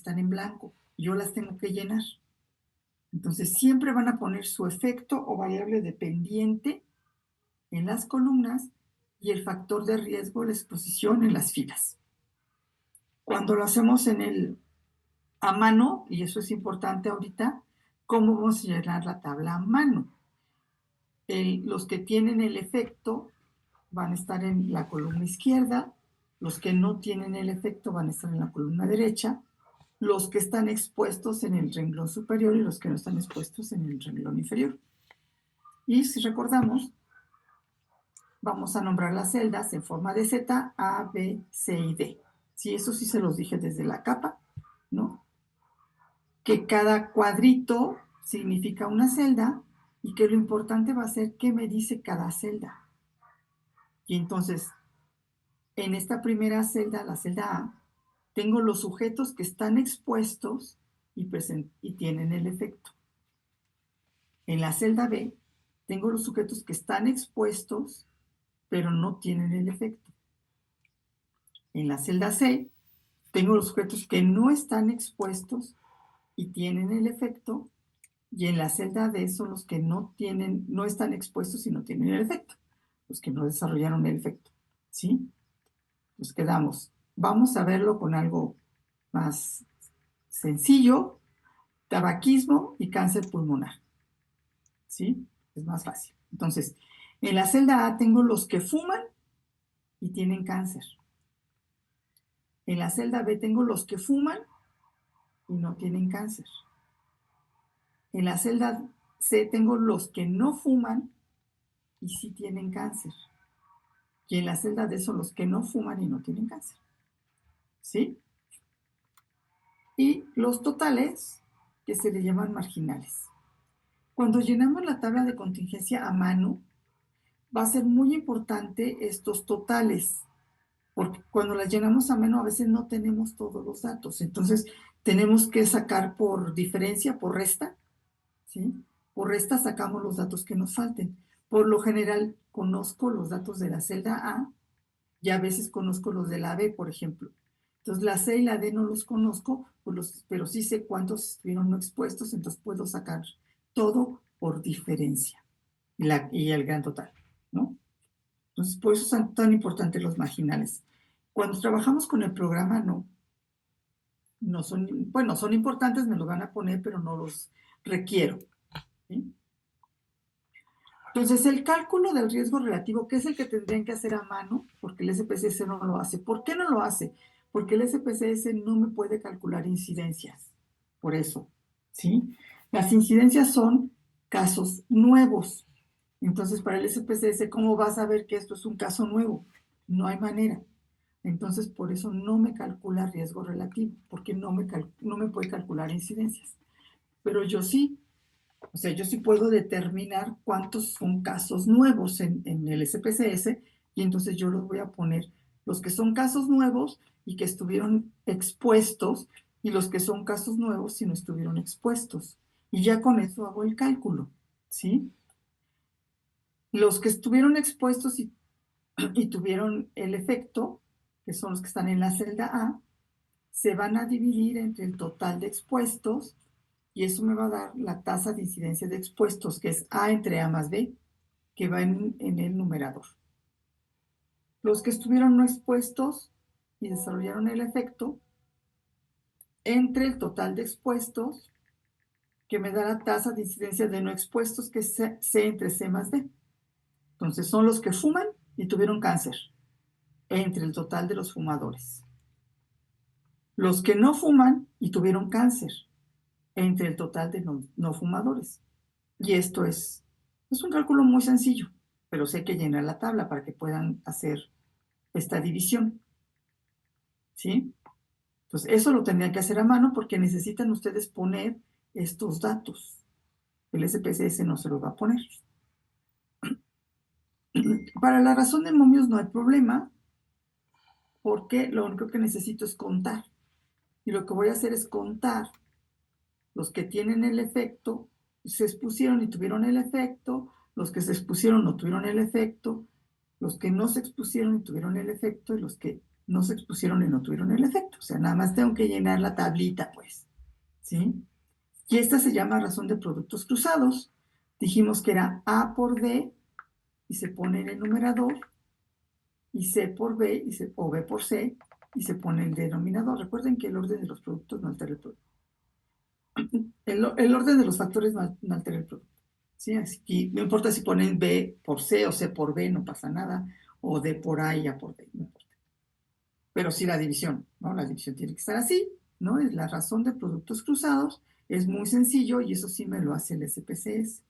están en blanco. Yo las tengo que llenar. Entonces, siempre van a poner su efecto o variable dependiente en las columnas y el factor de riesgo, la exposición en las filas. Cuando lo hacemos a mano, y eso es importante ahorita, ¿cómo vamos a llenar la tabla a mano? Los que tienen el efecto van a estar en la columna izquierda, los que no tienen el efecto van a estar en la columna derecha, los que están expuestos en el renglón superior y los que no están expuestos en el renglón inferior. Y si recordamos, vamos a nombrar las celdas en forma de Z, A, B, C y D. Sí, eso sí se los dije desde la capa, ¿no? Que cada cuadrito significa una celda y que lo importante va a ser qué me dice cada celda. Y entonces, en esta primera celda, la celda A, tengo los sujetos que están expuestos y tienen el efecto. En la celda B, tengo los sujetos que están expuestos, pero no tienen el efecto. En la celda C, tengo los sujetos que no están expuestos y tienen el efecto. Y en la celda D son los que no están expuestos y no tienen el efecto. Los que no desarrollaron el efecto. ¿Sí? Nos quedamos. Vamos a verlo con algo más sencillo: tabaquismo y cáncer pulmonar. ¿Sí? Es más fácil. Entonces, en la celda A tengo los que fuman y tienen cáncer. En la celda B tengo los que fuman y no tienen cáncer. En la celda C tengo los que no fuman y sí tienen cáncer. Y en la celda D son los que no fuman y no tienen cáncer. ¿Sí? Y los totales, que se le llaman marginales. Cuando llenamos la tabla de contingencia a mano, va a ser muy importante estos totales, porque cuando las llenamos a mano a veces no tenemos todos los datos. Entonces, tenemos que sacar por diferencia, por resta, ¿sí? Por resta sacamos los datos que nos falten. Por lo general, conozco los datos de la celda A y a veces conozco los de la B, por ejemplo. Entonces, la C y la D no los conozco, pero sí sé cuántos estuvieron no expuestos, entonces puedo sacar todo por diferencia y el gran total, ¿no? Entonces, por eso son tan importantes los marginales. Cuando trabajamos con el programa, no son, bueno, son importantes, me los van a poner, pero no los requiero, ¿sí? Entonces, el cálculo del riesgo relativo, que es el que tendrían que hacer a mano, porque el SPSS no lo hace. ¿Por qué no lo hace? Porque el SPSS no me puede calcular incidencias. Por eso, ¿sí? Las incidencias son casos nuevos. Entonces, para el SPSS, ¿cómo vas a ver que esto es un caso nuevo? No hay manera. Entonces, por eso no me calcula riesgo relativo, porque no me puede calcular incidencias. Pero yo sí. O sea, yo sí puedo determinar cuántos son casos nuevos en el SPSS y entonces yo los voy a poner los que son casos nuevos y que estuvieron expuestos y los que son casos nuevos y no estuvieron expuestos. Y ya con eso hago el cálculo, ¿sí? Los que estuvieron expuestos y tuvieron el efecto, que son los que están en la celda A, se van a dividir entre el total de expuestos y eso me va a dar la tasa de incidencia de expuestos, que es A entre A más B, que va en el numerador. Los que estuvieron no expuestos y desarrollaron el efecto, entre el total de expuestos, que me da la tasa de incidencia de no expuestos, que es C entre C más D. Entonces son los que fuman y tuvieron cáncer, entre el total de los fumadores. Los que no fuman y tuvieron cáncer, entre el total de no fumadores. Y esto es un cálculo muy sencillo, pero sé que llenar la tabla para que puedan hacer esta división, ¿sí? Entonces, eso lo tendrían que hacer a mano porque necesitan ustedes poner estos datos. El SPSS no se los va a poner. Para la razón de momios no hay problema, porque lo único que necesito es contar. Y lo que voy a hacer es contar los que tienen el efecto, se expusieron y tuvieron el efecto, los que se expusieron no tuvieron el efecto, los que no se expusieron y tuvieron el efecto, y los que no se expusieron y no tuvieron el efecto. O sea, nada más tengo que llenar la tablita, pues, ¿sí? Y esta se llama razón de productos cruzados. Dijimos que era A por D y se pone en el numerador, y C por B o B por C y se pone el denominador. Recuerden que el orden de los productos no altera el producto. El orden de los factores no altera el producto. ¿Sí? Así que no importa si ponen B por C o C por B, no pasa nada, o D por A y A por D, no importa. Pero sí la división, ¿no? La división tiene que estar así, ¿no? Es la razón de productos cruzados, es muy sencillo y eso sí me lo hace el SPSS.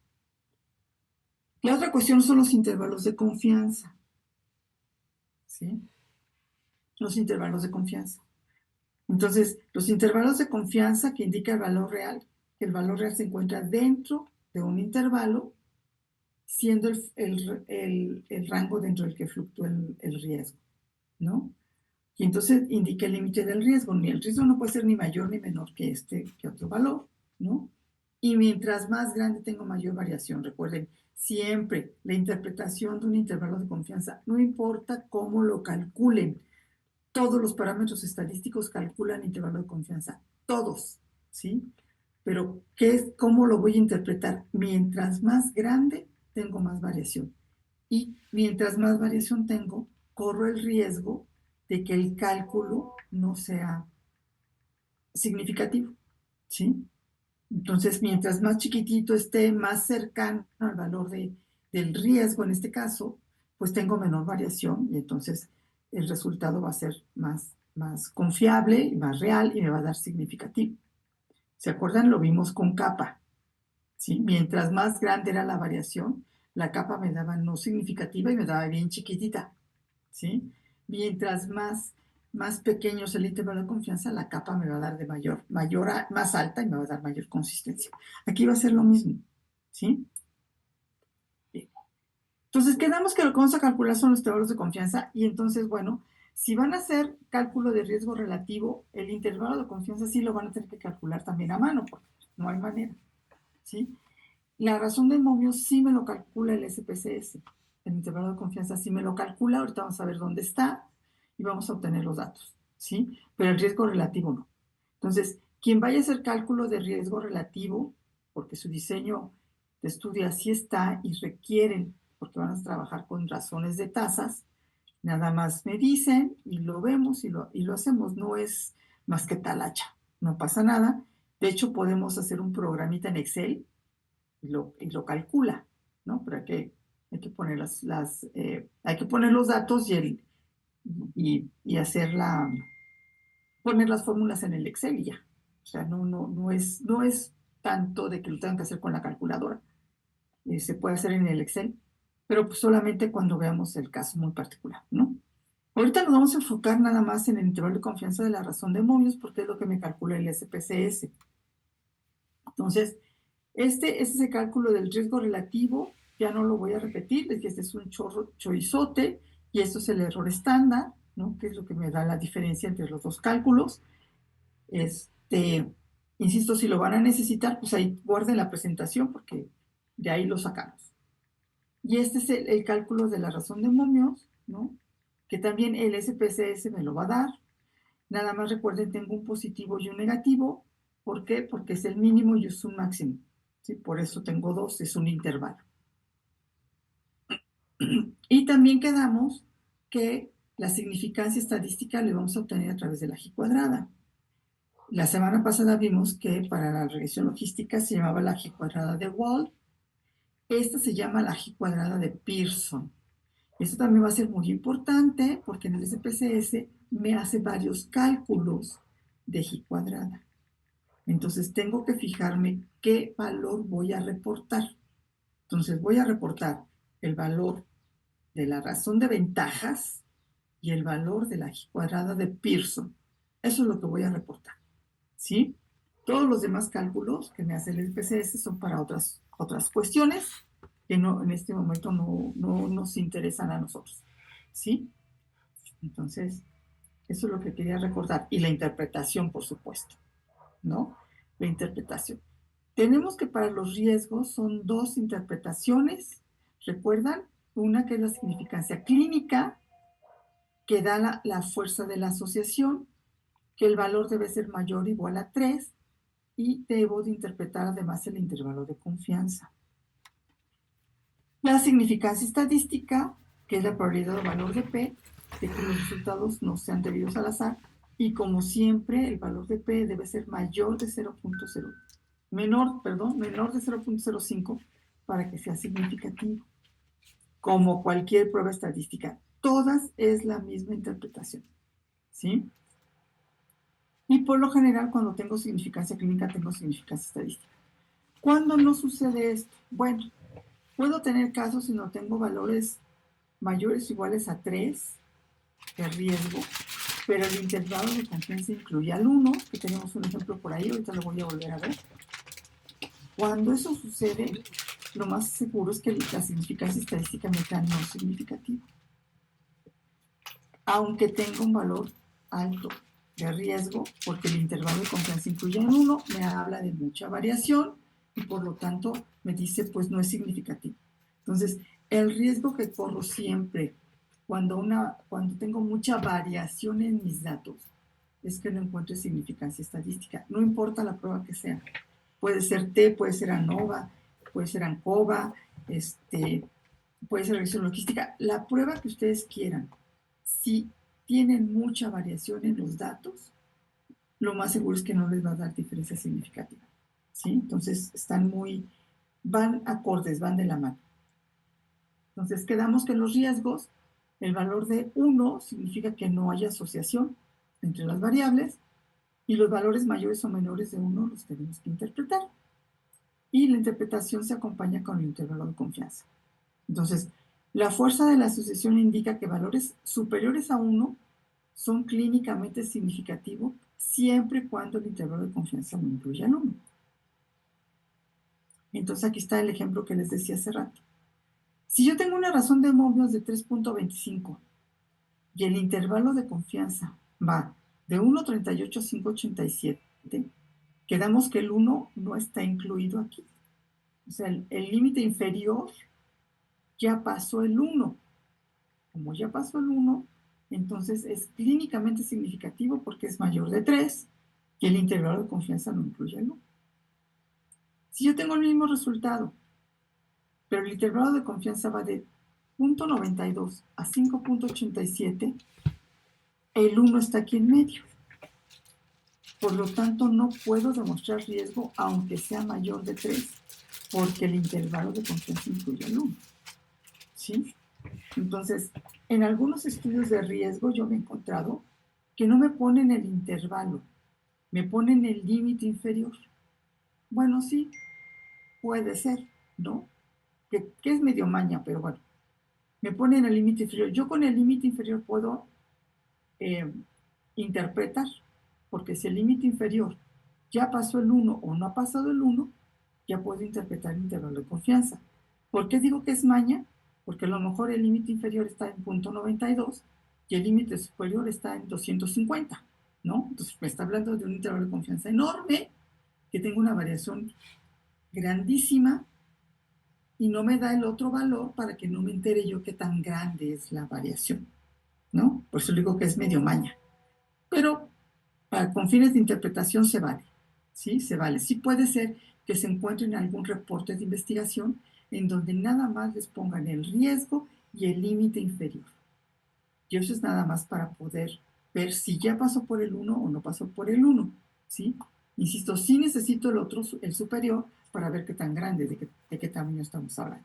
La otra cuestión son los intervalos de confianza, ¿sí? Los intervalos de confianza. Entonces, los intervalos de confianza que indica el valor real, que el valor real se encuentra dentro de un intervalo, siendo el rango dentro del que fluctúa el riesgo, ¿no? Y entonces indica el límite del riesgo. Ni el riesgo no puede ser ni mayor ni menor que otro valor, ¿no? Y mientras más grande tengo mayor variación. Recuerden, siempre la interpretación de un intervalo de confianza, no importa cómo lo calculen, todos los parámetros estadísticos calculan intervalo de confianza, todos, ¿sí? Pero ¿cómo lo voy a interpretar? Mientras más grande, tengo más variación. Y mientras más variación tengo, corro el riesgo de que el cálculo no sea significativo, ¿sí? Entonces, mientras más chiquitito esté, más cercano al valor del riesgo, en este caso, pues tengo menor variación y entonces el resultado va a ser más confiable, más real y me va a dar significativo. ¿Se acuerdan? Lo vimos con capa, ¿sí? Mientras más grande era la variación, la capa me daba no significativa y me daba bien chiquitita, ¿sí? Mientras más pequeño es el intervalo de confianza, la capa me va a dar de más alta y me va a dar mayor consistencia. Aquí va a ser lo mismo, ¿sí? Bien. Entonces, quedamos que lo que vamos a calcular son los intervalos de confianza y entonces, bueno, si van a hacer cálculo de riesgo relativo, el intervalo de confianza sí lo van a tener que calcular también a mano, porque no hay manera, ¿sí? La razón de momio sí me lo calcula el SPSS. El intervalo de confianza sí me lo calcula. Ahorita vamos a ver dónde está y vamos a obtener los datos, ¿sí? Pero el riesgo relativo no. Entonces, quien vaya a hacer cálculo de riesgo relativo, porque su diseño de estudio así está y requieren, porque van a trabajar con razones de tasas, nada más me dicen y lo vemos y lo hacemos. No es más que talacha, no pasa nada. De hecho, podemos hacer un programita en Excel y lo calcula, ¿no? Pero hay que poner hay que poner los datos y poner las fórmulas en el Excel y ya. O sea, no es tanto de que lo tengan que hacer con la calculadora. Se puede hacer en el Excel, pero pues solamente cuando veamos el caso muy particular, ¿no? Ahorita nos vamos a enfocar nada más en el intervalo de confianza de la razón de momios, porque es lo que me calcula el SPSS. Entonces, este es ese cálculo del riesgo relativo, ya no lo voy a repetir, es que este es un chorizote y esto es el error estándar, ¿no? Que es lo que me da la diferencia entre los dos cálculos. Insisto, si lo van a necesitar, pues ahí guarden la presentación porque de ahí lo sacamos. Y este es el cálculo de la razón de momios, ¿no? Que también el SPSS me lo va a dar. Nada más recuerden, tengo un positivo y un negativo. ¿Por qué? Porque es el mínimo y es un máximo. ¿Sí? Por eso tengo dos, es un intervalo. Y también quedamos que la significancia estadística la vamos a obtener a través de la G cuadrada. La semana pasada vimos que para la regresión logística se llamaba la G cuadrada de Wald. Esta se llama la G cuadrada de Pearson. Esto también va a ser muy importante porque en el SPSS me hace varios cálculos de G cuadrada. Entonces tengo que fijarme qué valor voy a reportar. Entonces voy a reportar el valor de la razón de ventajas y el valor de la G cuadrada de Pearson. Eso es lo que voy a reportar, ¿sí? Todos los demás cálculos que me hace el SPSS son para otras cuestiones que no, en este momento no nos interesan a nosotros, ¿sí? Entonces, eso es lo que quería recordar. Y la interpretación, por supuesto, ¿no? La interpretación. Tenemos que para los riesgos son dos interpretaciones, ¿recuerdan? Una que es la significancia clínica que da la fuerza de la asociación, que el valor debe ser mayor o igual a 3 y debo de interpretar además el intervalo de confianza. La significancia estadística, que es la probabilidad de valor de P, de que los resultados no sean debidos al azar, y como siempre el valor de P debe ser mayor de 0.0, menor de 0.05 para que sea significativo. Como cualquier prueba estadística, todas es la misma interpretación, ¿sí? Y por lo general, cuando tengo significancia clínica, tengo significancia estadística. ¿Cuándo no sucede esto? Bueno, puedo tener casos si no tengo valores mayores o iguales a 3 de riesgo, pero el intervalo de confianza incluye al 1, que tenemos un ejemplo por ahí, ahorita lo voy a volver a ver. Cuando eso sucede, lo más seguro es que la significancia estadística me da no significativo, aunque tenga un valor alto de riesgo, porque el intervalo de confianza incluye al 1, me habla de mucha variación y por lo tanto me dice pues no es significativo. Entonces, el riesgo que corro siempre cuando tengo mucha variación en mis datos es que no encuentre significancia estadística, no importa la prueba que sea. Puede ser T, puede ser ANOVA, puede ser ANCOVA, puede ser regresión logística, la prueba que ustedes quieran. Si tienen mucha variación en los datos, lo más seguro es que no les va a dar diferencia significativa, ¿sí? Entonces, van acordes, van de la mano. Entonces, quedamos que los riesgos, el valor de 1 significa que no hay asociación entre las variables y los valores mayores o menores de 1 los tenemos que interpretar. Y la interpretación se acompaña con el intervalo de confianza. Entonces, la fuerza de la asociación indica que valores superiores a 1 son clínicamente significativos siempre y cuando el intervalo de confianza no incluya el 1. Entonces, aquí está el ejemplo que les decía hace rato. Si yo tengo una razón de momios de 3.25 y el intervalo de confianza va de 1.38 a 5.87, quedamos que el 1 no está incluido aquí. O sea, el límite inferior ya pasó el 1. Como ya pasó el 1, entonces es clínicamente significativo porque es mayor de 3 y el intervalo de confianza no incluye el 1. Si yo tengo el mismo resultado, pero el intervalo de confianza va de 0.92 a 5.87, el 1 está aquí en medio. Por lo tanto, no puedo demostrar riesgo aunque sea mayor de 3, porque el intervalo de confianza incluye el 1. ¿Sí? Entonces, en algunos estudios de riesgo yo me he encontrado que no me ponen el intervalo, me ponen el límite inferior. Bueno, sí, puede ser, ¿no? Que es medio maña, pero bueno, me ponen el límite inferior. Yo con el límite inferior puedo interpretar, porque si el límite inferior ya pasó el 1 o no ha pasado el 1, ya puedo interpretar el intervalo de confianza. ¿Por qué digo que es maña? Porque a lo mejor el límite inferior está en 0.92 y el límite superior está en 250, ¿no? Entonces me está hablando de un intervalo de confianza enorme, que tengo una variación grandísima y no me da el otro valor para que no me entere yo qué tan grande es la variación, ¿no? Por eso digo que es medio maña. Pero con fines de interpretación se vale, ¿sí? Se vale. Sí puede ser que se encuentren algún reporte de investigación en donde nada más les pongan el riesgo y el límite inferior. Y eso es nada más para poder ver si ya pasó por el 1 o no pasó por el 1, ¿sí? Insisto, sí necesito el otro, el superior, para ver qué tan grande, de qué tamaño estamos hablando.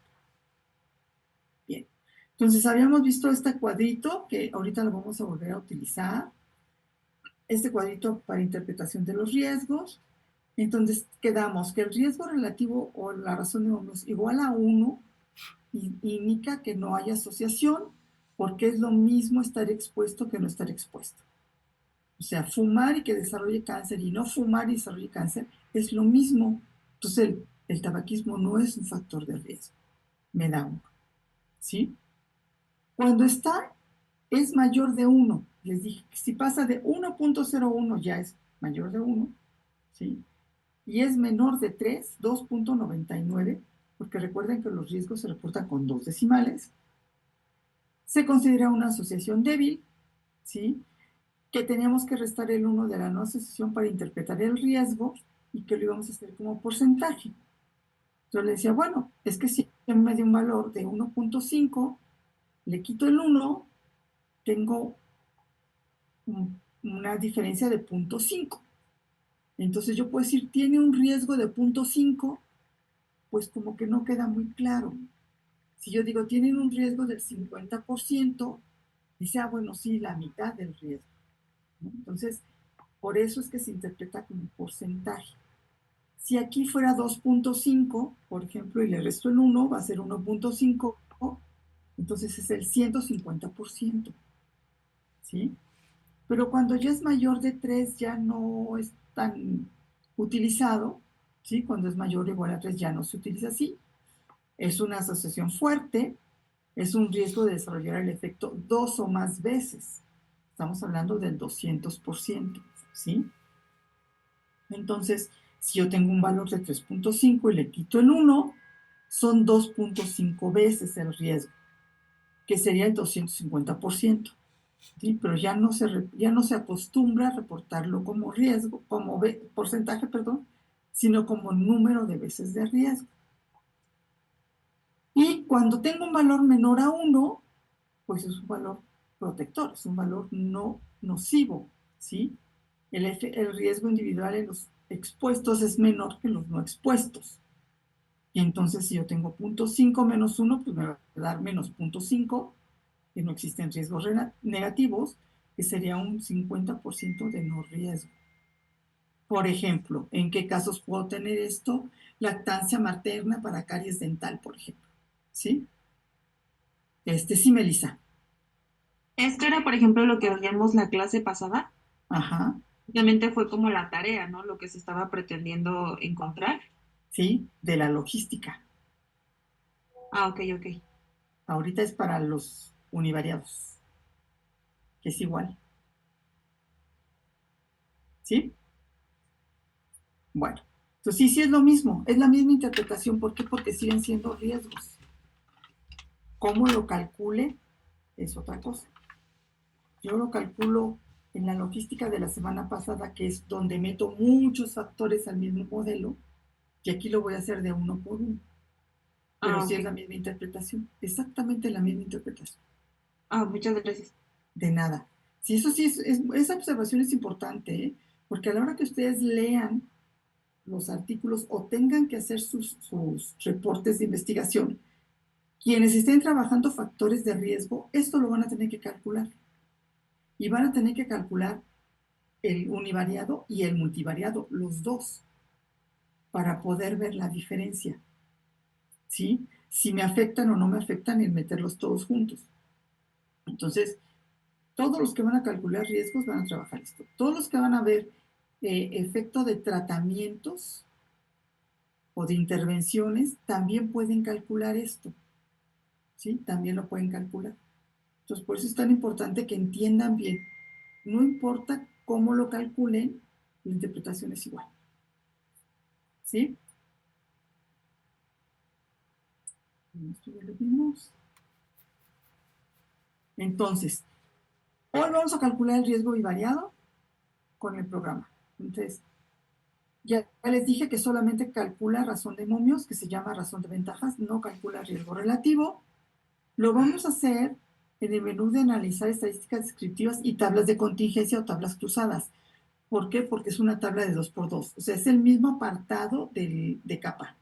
Bien. Entonces, habíamos visto este cuadrito, que ahorita lo vamos a volver a utilizar. Este cuadrito para interpretación de los riesgos. Entonces, quedamos que el riesgo relativo o la razón de momios igual a 1 indica que no hay asociación, porque es lo mismo estar expuesto que no estar expuesto. O sea, fumar y que desarrolle cáncer y no fumar y desarrolle cáncer es lo mismo. Entonces, el tabaquismo no es un factor de riesgo. Me da 1. ¿Sí? Cuando es mayor de 1, les dije que si pasa de 1.01 ya es mayor de 1, ¿sí? Y es menor de 3, 2.99, porque recuerden que los riesgos se reportan con 2 decimales, se considera una asociación débil ¿sí? Que teníamos que restar el 1 de la no asociación para interpretar el riesgo y que lo íbamos a hacer como porcentaje. Yo le decía, bueno, es que si me dio un valor de 1.5, le quito el 1, tengo una diferencia de 0.5. Entonces yo puedo decir, tiene un riesgo de 0.5, pues como que no queda muy claro. Si yo digo, tienen un riesgo del 50%, dice, ah, bueno, sí, la mitad del riesgo, ¿no? Entonces, por eso es que se interpreta como porcentaje. Si aquí fuera 2.5, por ejemplo, y le resto el 1, va a ser 1.5, entonces es el 150%, ¿sí? Pero cuando ya es mayor de 3 ya no es tan utilizado, ¿sí? Cuando es mayor o igual a 3 ya no se utiliza así. Es una asociación fuerte, es un riesgo de desarrollar el efecto 2 o más veces. Estamos hablando del 200%, ¿sí? Entonces, si yo tengo un valor de 3.5 y le quito el 1, son 2.5 veces el riesgo, que sería el 250%. ¿Sí? Pero ya no se acostumbra a reportarlo como riesgo, como porcentaje, perdón, sino como número de veces de riesgo. Y cuando tengo un valor menor a 1, pues es un valor protector, es un valor no nocivo, ¿sí? El riesgo individual en los expuestos es menor que los no expuestos. Y entonces si yo tengo 0.5 menos 1, pues me va a dar menos 0.5, que no existen riesgos negativos, que sería un 50% de no riesgo. Por ejemplo, ¿en qué casos puedo tener esto? Lactancia materna para caries dental, por ejemplo. ¿Sí? Sí, Melissa. Esto era, por ejemplo, lo que veíamos la clase pasada. Ajá, Obviamente fue como la tarea, ¿no? Lo que se estaba pretendiendo encontrar. sí, de la logística. Ah, ok, ok. Ahorita es para los univariados, que es igual. ¿Sí? Bueno, entonces sí, sí es lo mismo, es la misma interpretación. ¿Por qué? Porque siguen siendo riesgos. ¿Cómo lo calcule? Es otra cosa. Yo lo calculo en la logística de la semana pasada, que es donde meto muchos factores al mismo modelo, y aquí lo voy a hacer de uno por uno. Pero Ah, sí ok. es la misma interpretación, exactamente la misma interpretación. Ah, muchas gracias. De nada. Sí, eso sí, esa observación es importante, ¿eh? Porque a la hora que ustedes lean los artículos o tengan que hacer sus reportes de investigación, quienes estén trabajando factores de riesgo, esto lo van a tener que calcular. Y van a tener que calcular el univariado y el multivariado, los dos, para poder ver la diferencia, ¿sí? Si me afectan o no me afectan en meterlos todos juntos. Entonces, todos los que van a calcular riesgos van a trabajar esto. Todos los que van a ver efecto de tratamientos o de intervenciones también pueden calcular esto, ¿sí? También lo pueden calcular. Entonces, por eso es tan importante que entiendan bien. No importa cómo lo calculen, la interpretación es igual, ¿sí? Esto ya lo vimos. Entonces, hoy vamos a calcular el riesgo bivariado con el programa. Entonces, ya les dije que solamente calcula razón de momios, que se llama razón de ventajas, no calcula riesgo relativo. Lo vamos a hacer en el menú de analizar estadísticas descriptivas y tablas de contingencia o tablas cruzadas. ¿Por qué? Porque es una tabla de 2x2. O sea, es el mismo apartado de capa.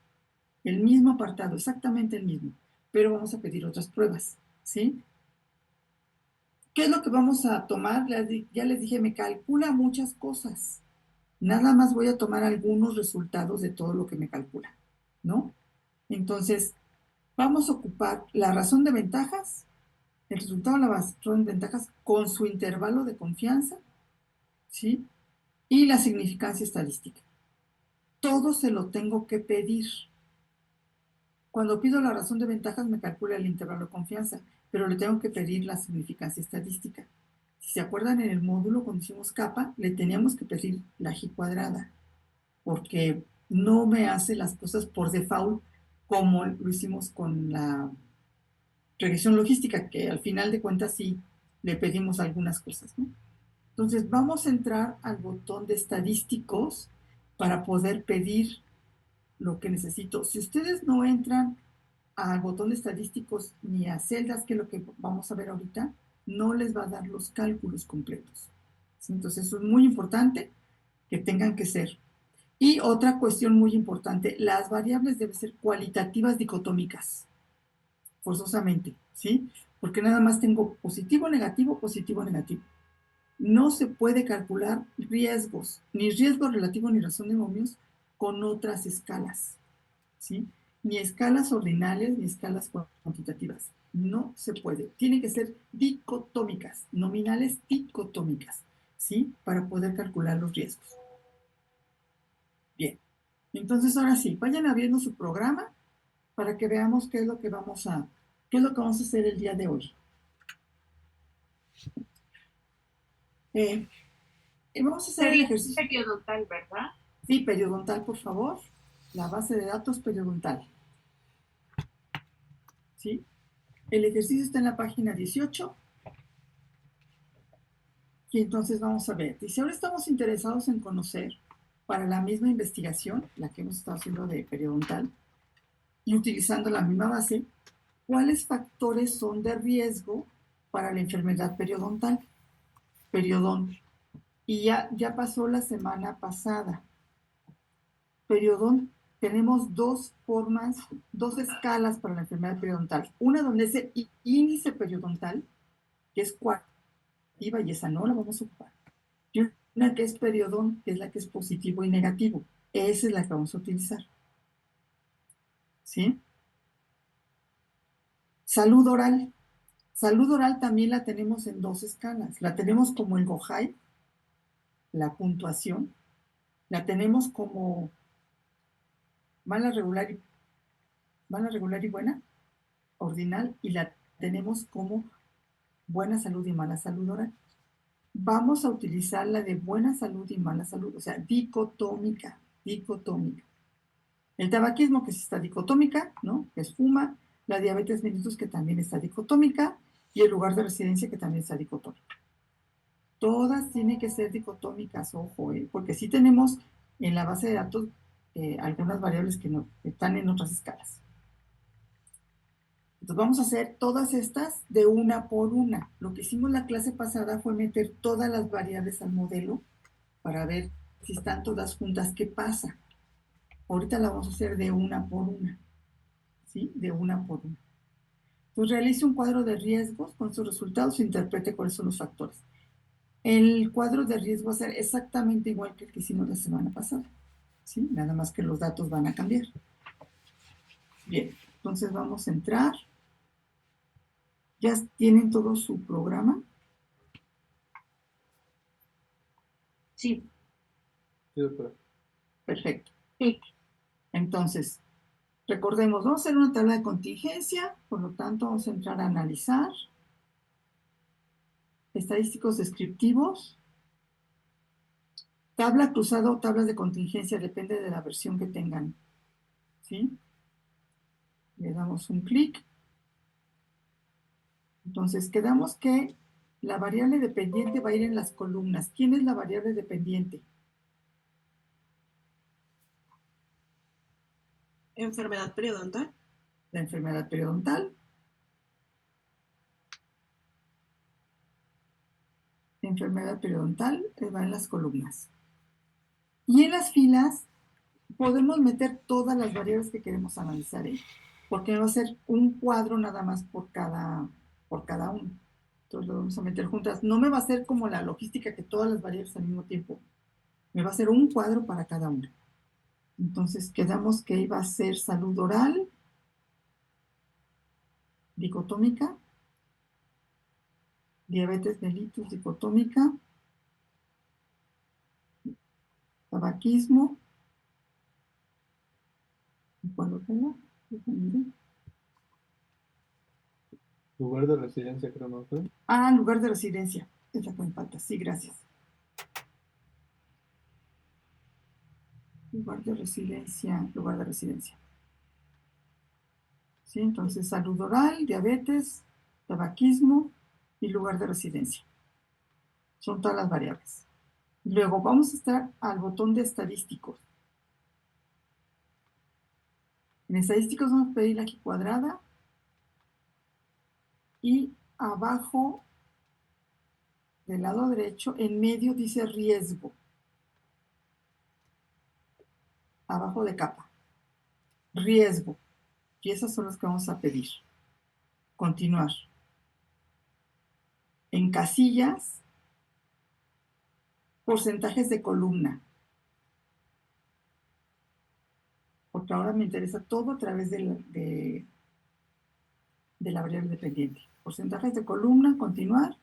El mismo apartado, exactamente el mismo. Pero vamos a pedir otras pruebas, ¿sí? ¿Qué es lo que vamos a tomar? Ya les dije, me calcula muchas cosas. Nada más voy a tomar algunos resultados de todo lo que me calcula, ¿no? Entonces, vamos a ocupar la razón de ventajas, el resultado de la razón de ventajas con su intervalo de confianza, ¿sí? Y la significancia estadística. Todo se lo tengo que pedir. Cuando pido la razón de ventajas me calcula el intervalo de confianza, pero le tengo que pedir la significancia estadística. Si se acuerdan en el módulo cuando hicimos capa, le teníamos que pedir la G cuadrada, porque no me hace las cosas por default como lo hicimos con la regresión logística, que al final de cuentas sí le pedimos algunas cosas, ¿no? Entonces vamos a entrar al botón de estadísticos para poder pedir lo que necesito. Si ustedes no entran al botón de estadísticos ni a celdas, que es lo que vamos a ver ahorita, no les va a dar los cálculos completos. ¿Sí? Entonces eso es muy importante que tengan que ser. Y otra cuestión muy importante, las variables deben ser cualitativas dicotómicas, forzosamente, ¿sí? Porque nada más tengo positivo, negativo, positivo, negativo. No se puede calcular riesgos, ni riesgo relativo ni razón de momios con otras escalas, ¿sí? Ni escalas ordinales ni escalas cuantitativas. No se puede. Tienen que ser dicotómicas, nominales dicotómicas, ¿sí? Para poder calcular los riesgos. Bien. Entonces, ahora sí, vayan abriendo su programa para que veamos qué es lo que vamos a hacer el día de hoy. Vamos a hacer el Sería ejercicio. periodontal, ¿verdad? Sí, periodontal, por favor. La base de datos periodontal. ¿Sí? El ejercicio está en la página 18. Y entonces vamos a ver. Dice, ahora estamos interesados en conocer, para la misma investigación, la que hemos estado haciendo de periodontal, y utilizando la misma base, cuáles factores son de riesgo para la enfermedad periodontal. Periodón. Y ya pasó la semana pasada. Periodón, tenemos dos formas, dos escalas para la enfermedad periodontal. Una donde es el índice periodontal, que es cualitativa, y esa no la vamos a ocupar. Y una que es periodón, que es la que es positivo y negativo. Esa es la que vamos a utilizar. ¿Sí? Salud oral. Salud oral también la tenemos en dos escalas. La tenemos como el GOHAI, la puntuación. La tenemos como mala, regular y buena, ordinal, y la tenemos como buena salud y mala salud oral. Vamos a utilizar la de buena salud y mala salud, o sea, dicotómica. El tabaquismo, que sí está dicotómica, ¿no? Que es fuma, la diabetes mellitus, que también está dicotómica, y el lugar de residencia, que también está dicotómica. Todas tienen que ser dicotómicas, ojo, porque sí tenemos en la base de datos algunas variables que no están en otras escalas. Entonces vamos a hacer todas estas de una por una. Lo que hicimos la clase pasada fue meter todas las variables al modelo para ver si están todas juntas, qué pasa. Ahorita la vamos a hacer de una por una, ¿sí? De una por una. Entonces realice un cuadro de riesgos con sus resultados e interprete cuáles son los factores. El cuadro de riesgo va a ser exactamente igual que el que hicimos la semana pasada, ¿sí? Nada más que los datos van a cambiar. Bien, entonces vamos a entrar. ¿Ya tienen todo su programa? Sí. Sí, doctora. Perfecto. Sí. Entonces, recordemos, vamos a hacer una tabla de contingencia, por lo tanto vamos a entrar a analizar. Estadísticos descriptivos. Tabla cruzada o tablas de contingencia, depende de la versión que tengan. ¿Sí? Le damos un clic. Entonces, quedamos que la variable dependiente va a ir en las columnas. ¿Quién es la variable dependiente? Enfermedad periodontal. La enfermedad periodontal. Enfermedad periodontal va en las columnas. Y en las filas podemos meter todas las variables que queremos analizar, porque va a ser un cuadro nada más por cada uno. Entonces lo vamos a meter juntas. No me va a ser como la logística que todas las variables al mismo tiempo. Me va a ser un cuadro para cada una. Entonces quedamos que iba a ser salud oral, dicotómica, diabetes mellitus, dicotómica, tabaquismo, ¿cuál otra era? Lugar de residencia, creo, ¿no? ¿Sí? Lugar de residencia. Es la que me falta. Sí, gracias. Lugar de residencia. ¿Sí? Entonces, salud oral, diabetes, tabaquismo, y lugar de residencia. Son todas las variables. Luego vamos a estar al botón de estadísticos. En estadísticos vamos a pedir la G cuadrada y abajo del lado derecho, en medio dice riesgo. Abajo de capa. Riesgo. Y esas son las que vamos a pedir. Continuar. En casillas, porcentajes de columna. Porque ahora me interesa todo a través de la variable dependiente. Porcentajes de columna, continuar,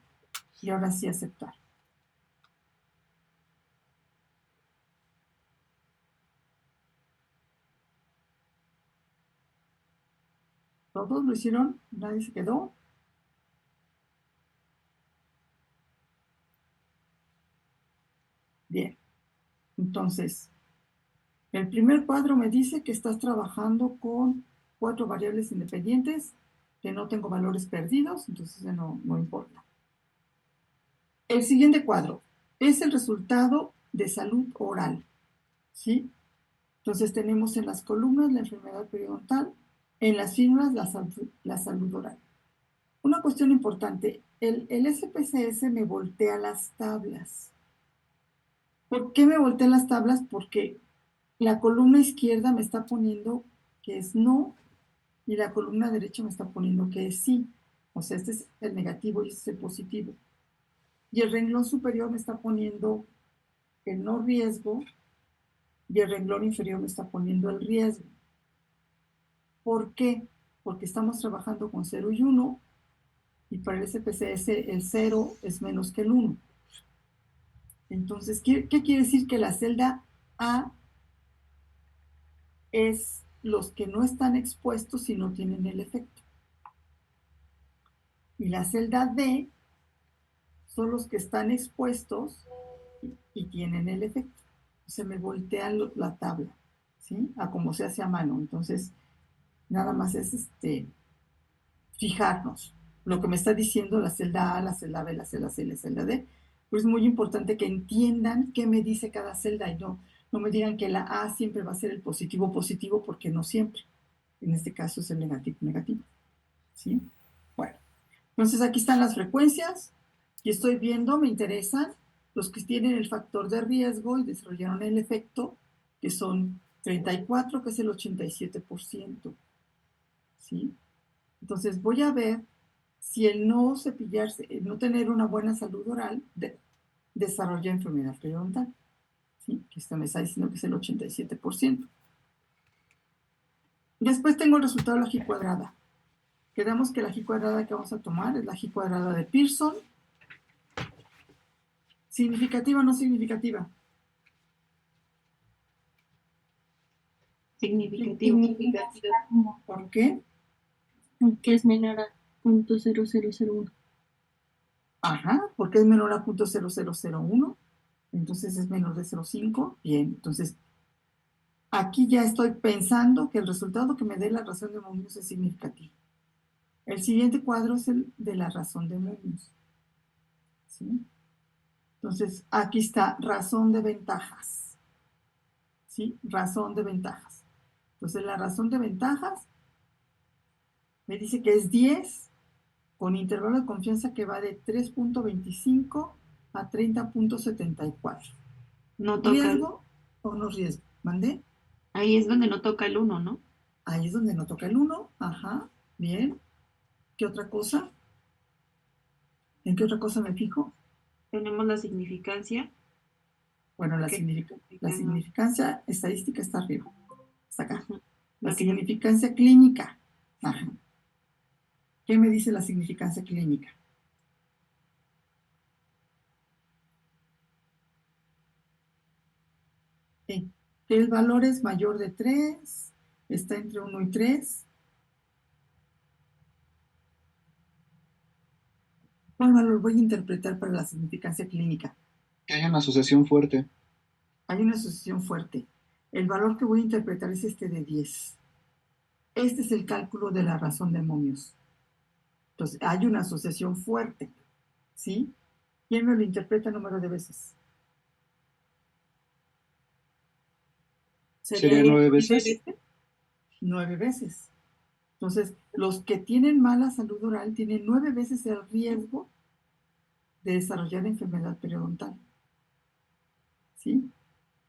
y ahora sí aceptar. ¿Todos lo hicieron? ¿Nadie se quedó? Bien. Entonces, el primer cuadro me dice que estás trabajando con 4 variables independientes, que no tengo valores perdidos, entonces no importa. El siguiente cuadro es el resultado de salud oral, ¿sí? Entonces tenemos en las columnas la enfermedad periodontal, en las fíbulas la salud oral. Una cuestión importante, el SPSS me voltea las tablas. ¿Por qué me voltea las tablas? Porque la columna izquierda me está poniendo que es no y la columna derecha me está poniendo que es sí. O sea, este es el negativo y este es el positivo. Y el renglón superior me está poniendo el no riesgo y el renglón inferior me está poniendo el riesgo. ¿Por qué? Porque estamos trabajando con 0 y 1 y para el SPSS el 0 es menos que el 1. Entonces, ¿qué quiere decir? Que la celda A es los que no están expuestos y no tienen el efecto. Y la celda D son los que están expuestos y tienen el efecto. Se me voltea la tabla, ¿sí? A como se hace a mano. Entonces, nada más es fijarnos. Lo que me está diciendo la celda A, la celda B, la celda C y la celda D. Pues es muy importante que entiendan qué me dice cada celda y no me digan que la A siempre va a ser el positivo positivo, porque no siempre. En este caso es el negativo negativo. ¿Sí? Bueno, entonces aquí están las frecuencias y estoy viendo, me interesan los que tienen el factor de riesgo y desarrollaron el efecto, que son 34, que es el 87%. ¿Sí? Entonces voy a ver si el no cepillarse, el no tener una buena salud oral, desarrolla enfermedad periodontal. ¿Sí? Que esto me está diciendo que es el 87%. Después tengo el resultado de la G cuadrada. Quedamos que la G cuadrada que vamos a tomar es la G cuadrada de Pearson. ¿Significativa o no significativa? Significativo. ¿Por qué? Que es menor a 0.0001. Ajá, porque es menor a 0.0001. Entonces es menor de 0.5. Bien, entonces aquí ya estoy pensando que el resultado que me dé la razón de Möbius es significativo. El siguiente cuadro es el de la razón de Möbius. ¿Sí? Entonces, aquí está razón de ventajas. ¿Sí? Razón de ventajas. Entonces, la razón de ventajas me dice que es 10 con intervalo de confianza que va de 3.25 a 30.74. No toca ¿Riesgo o no riesgo? ¿Mandé? ahí es donde no toca el 1, ¿no? Ahí es donde no toca el 1. Ajá, bien. ¿Qué otra cosa? ¿En qué otra cosa me fijo? Tenemos la significancia. Bueno, la ¿Qué? significancia estadística está arriba. Está acá. Ujú. La Lo que yo- significancia clínica. Ajá. ¿Qué me dice la significancia clínica? Sí. El valor es mayor de 3, está entre 1 y 3. ¿Cuál valor voy a interpretar para la significancia clínica? Que hay una asociación fuerte. Hay una asociación fuerte. El valor que voy a interpretar es este de 10. Este es el cálculo de la razón de Möbius. Entonces, hay una asociación fuerte. ¿sí? ¿Quién me lo interpreta número de veces? ¿Sería 9 veces? 9 veces. Entonces, los que tienen mala salud oral tienen 9 veces el riesgo de desarrollar enfermedad periodontal, ¿sí?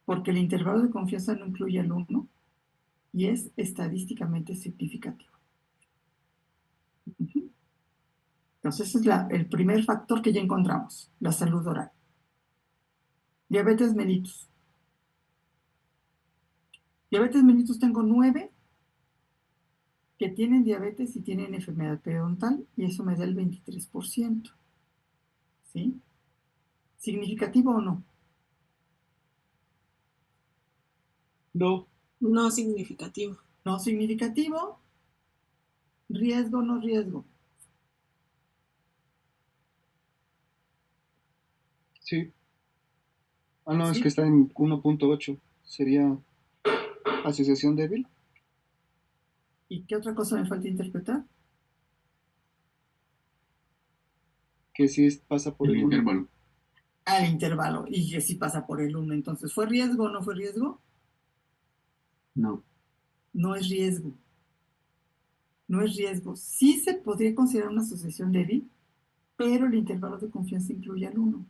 Porque el intervalo de confianza no incluye el 1 y es estadísticamente significativo. Ujú. Entonces, ese es el primer factor que ya encontramos, la salud oral. Diabetes mellitus. Diabetes mellitus tengo 9 que tienen diabetes y tienen enfermedad periodontal y eso me da el 23%. ¿Sí? ¿Significativo o no? No. No significativo. No significativo. Riesgo, no riesgo. Sí. Ah, no, es ¿Sí? que está en 1.8. Sería asociación débil. ¿Y qué otra cosa me falta interpretar? Que sí pasa por El el 1. intervalo. Al intervalo. Y que sí pasa por el 1. Entonces, ¿fue riesgo o no fue riesgo? No. No es riesgo. No es riesgo. Sí se podría considerar una asociación débil, pero el intervalo de confianza incluye al 1.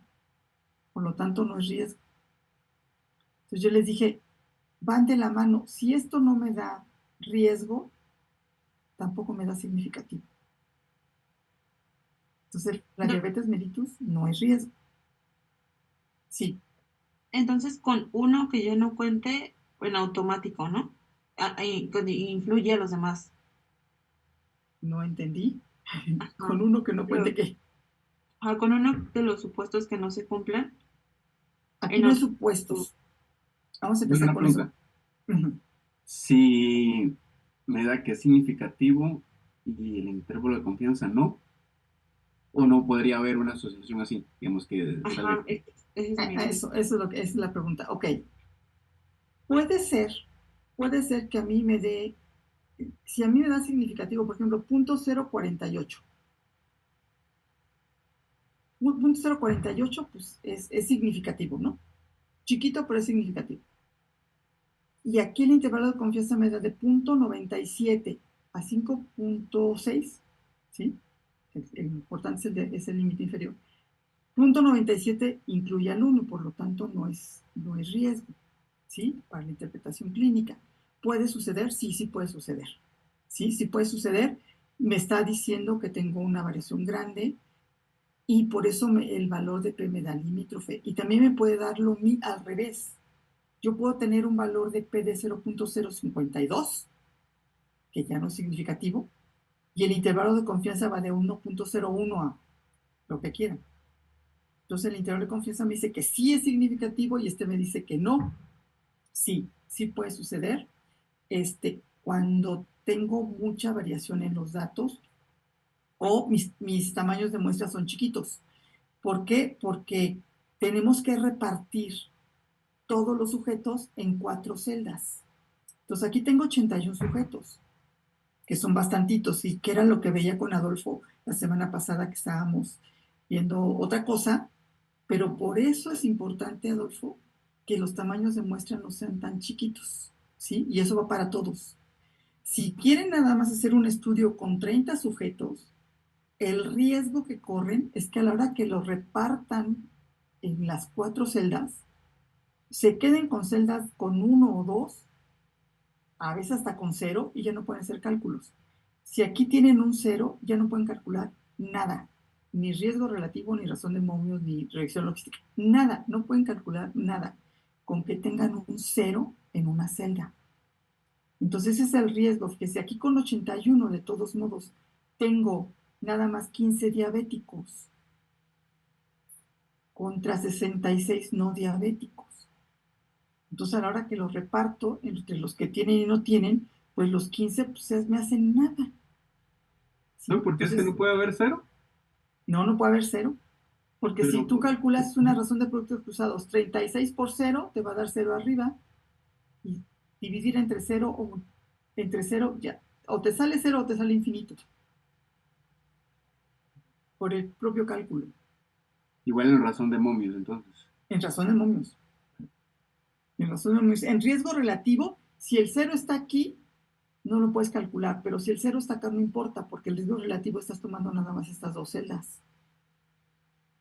Por lo tanto, no es riesgo. Entonces yo les dije, van de la mano. Si esto no me da riesgo, tampoco me da significativo. Entonces, la No, diabetes mellitus no es riesgo. Sí, entonces, con uno que yo no cuente en automático, ¿no? Influye a los demás. no entendí. Con Ajá. uno que no cuente Pero, qué. con uno de los supuestos que no se cumplan, Aquí en no hay automático. supuestos. Vamos a Yo empezar una con eso. pregunta. Ujú. Si me da que es significativo y el intervalo de confianza no, o no podría haber una asociación así, digamos que salga Ajá, que esa es mi duda. Eso es lo que es la pregunta. Ok, puede ser, puede ser que a mí me dé, si a mí me da significativo, por ejemplo, punto 0.48. Punto 0.48, pues es significativo, ¿no? Chiquito, pero es significativo. Y aquí el intervalo de confianza me da de 0.97 a 5.6, ¿sí? El importante es el límite inferior. 0.97 incluye al 1, por lo tanto no es riesgo, ¿sí? Para la interpretación clínica. ¿Puede suceder? Sí, sí puede suceder. Sí, sí puede suceder. Me está diciendo que tengo una variación grande y por eso el valor de P me da limítrofe. Y también me puede dar al revés. Yo puedo tener un valor de P de 0.052, que ya no es significativo, y el intervalo de confianza va de 1.01 a lo que quieran. Entonces el intervalo de confianza me dice que sí es significativo y este me dice que no. Sí, sí puede suceder. Cuando tengo mucha variación en los datos o mis tamaños de muestra son chiquitos. ¿Por qué? Porque tenemos que repartir todos los sujetos en 4 celdas. Entonces aquí tengo 81 sujetos, que son bastantitos y que era lo que veía con Adolfo la semana pasada que estábamos viendo otra cosa, pero por eso es importante, Adolfo, que los tamaños de muestra no sean tan chiquitos, ¿sí? Y eso va para todos. Si quieren nada más hacer un estudio con 30 sujetos, el riesgo que corren es que a la hora que lo repartan en las 4 celdas, se queden con celdas con 1 o 2, a veces hasta con 0, y ya no pueden hacer cálculos. Si aquí tienen un 0, ya no pueden calcular nada, ni riesgo relativo, ni razón de momios, ni reacción logística, nada, no pueden calcular nada, con que tengan un 0 en una celda. Entonces ese es el riesgo, que si aquí con 81 de todos modos tengo nada más 15 diabéticos contra 66 no diabéticos. Entonces a la hora que los reparto entre los que tienen y no tienen, pues los 15 pues, me hacen nada. ¿Sí? no, porque es que Entonces, no puede haber cero, no puede haber 0, porque si pero tú calculas una razón de productos cruzados, 36 por 0 te va a dar 0 arriba, y dividir entre 0 o entre 0 ya, o te sale 0 o te sale infinito, por el propio cálculo. Igual en razón de momios, entonces. En razón de momios. En razón de momios. En riesgo relativo, si el 0 está aquí, no lo puedes calcular, pero si el 0 está acá no importa, porque el riesgo relativo estás tomando nada más estas dos celdas.